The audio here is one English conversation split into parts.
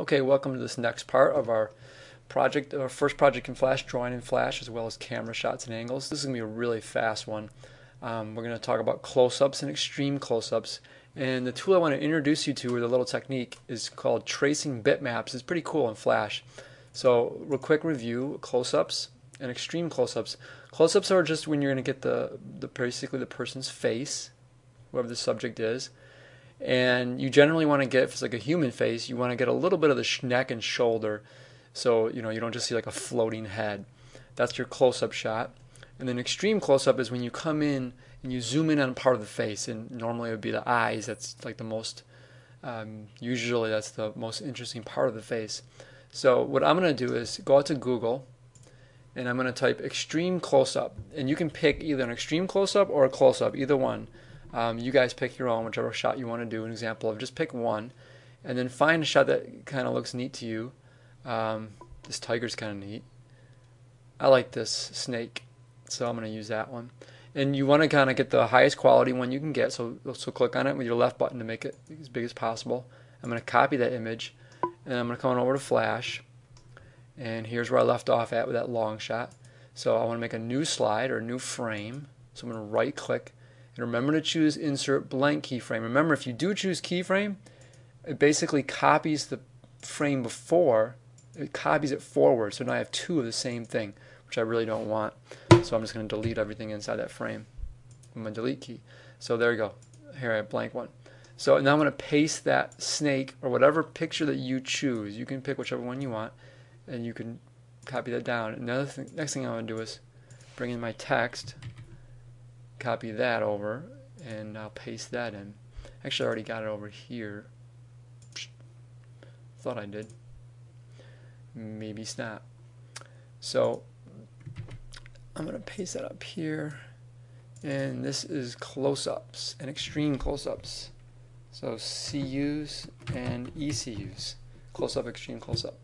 Okay, welcome to this next part of our project, our first project in Flash, drawing in Flash, as well as camera shots and angles. This is going to be a really fast one. We're going to talk about close-ups and extreme close-ups. And the tool I want to introduce you to, or the little technique, is called tracing bitmaps. It's pretty cool in Flash. So, real quick review, close-ups and extreme close-ups. Close-ups are just when you're going to get basically the person's face, whoever the subject is. And you generally want to get, if it's like a human face, you want to get a little bit of the neck and shoulder, so you don't just see like a floating head. That's your close-up shot. And then extreme close-up is when you come in and you zoom in on part of the face, and normally it would be the eyes. That's like the most usually that's the most interesting part of the face. So what I'm going to do is go out to Google, and I'm going to type extreme close-up, and you can pick either an extreme close-up or a close-up, either one. You guys pick your own, whichever shot you want to do an example of. Just pick one, and then find a shot that kind of looks neat to you. This tiger's kind of neat. I like this snake, so I'm going to use that one. And you want to kind of get the highest quality one you can get, so click on it with your left button to make it as big as possible. I'm going to copy that image, and I'm going to come on over to Flash, and here's where I left off at with that long shot. So I want to make a new slide or a new frame, so I'm going to right click. And remember to choose Insert Blank Keyframe. Remember, if you do choose Keyframe, it basically copies the frame before, it copies it forward. So now I have two of the same thing, which I really don't want. So I'm just going to delete everything inside that frame with my delete key. So there you go. Here I have blank one. So now I'm going to paste that snake or whatever picture that you choose. You can pick whichever one you want, and you can copy that down. Another thing, next thing I'm going to do is bring in my text. Copy that over, and I'll paste that in. Actually, I already got it over here. Thought I did. Maybe it's not. So I'm going to paste that up here, and this is close-ups and extreme close-ups. So CUs and ECUs, close-up, extreme close-up.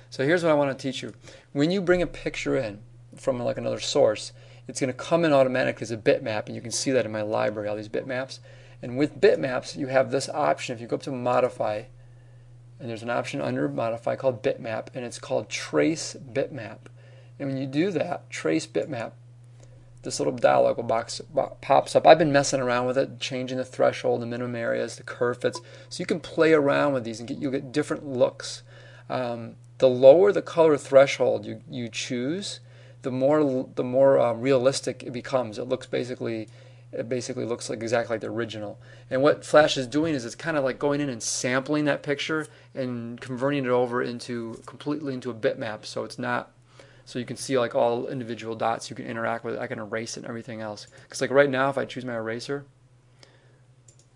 So here's what I want to teach you. When you bring a picture in from like another source, it's going to come in automatically as a bitmap, and you can see that in my library, all these bitmaps. And with bitmaps, you have this option. If you go up to Modify, and there's an option under Modify called Bitmap, and it's called Trace Bitmap. And when you do that, Trace Bitmap, this little dialog box pops up. I've been messing around with it, changing the threshold, the minimum areas, the curve fits, so you can play around with these and you'll get different looks. The lower the color threshold you choose, the more realistic it becomes. It basically looks like exactly like the original. And what Flash is doing is it's kind of like going in and sampling that picture and converting it over completely into a bitmap. So it's not, so you can see like all individual dots. You can interact with it. I can erase it and everything else. Because like right now, if I choose my eraser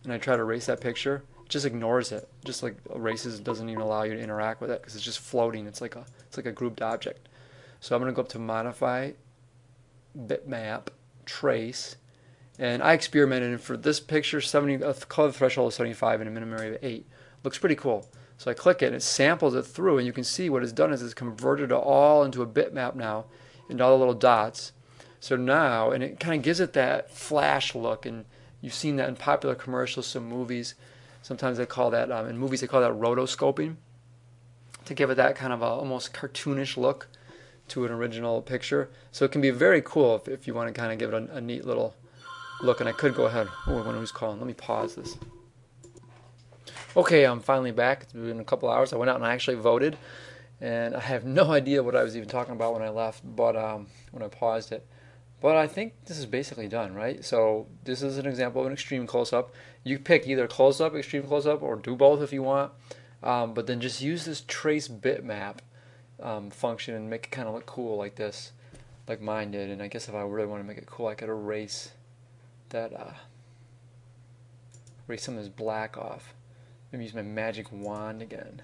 and I try to erase that picture, it just ignores it. Just like erases, doesn't even allow you to interact with it because it's just floating. It's like a grouped object. So I'm going to go up to Modify, Bitmap, Trace, and I experimented, and for this picture, color threshold is 75 and a minimum area of 8. Looks pretty cool. So I click it, and it samples it through, and you can see what it's done is it's converted it all into a bitmap now, into all the little dots. So now, and it kind of gives it that Flash look, and you've seen that in popular commercials, some movies. Sometimes they call that, in movies they call that rotoscoping, to give it that kind of a almost cartoonish look to an original picture. So it can be very cool if you want to kind of give it a neat little look. And I could go ahead. Oh, I wonder who's calling. Let me pause this. Okay, I'm finally back. It's been a couple hours. I went out and I actually voted, and I have no idea what I was even talking about when I left, but when I paused it. But I think this is basically done, right? So this is an example of an extreme close-up. You pick either close-up, extreme close-up, or do both if you want. But then just use this trace bitmap function and make it kind of look cool like this, like mine did. And I guess if I really want to make it cool, I could erase that, erase some of this black off. Maybe use my magic wand again.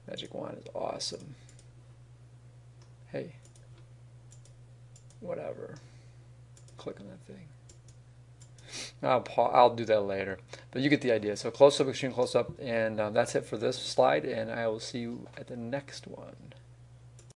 Magic wand is awesome. Hey, whatever. Click on that thing. I'll do that later, but you get the idea. So close-up, extreme close-up, and that's it for this slide, and I will see you at the next one.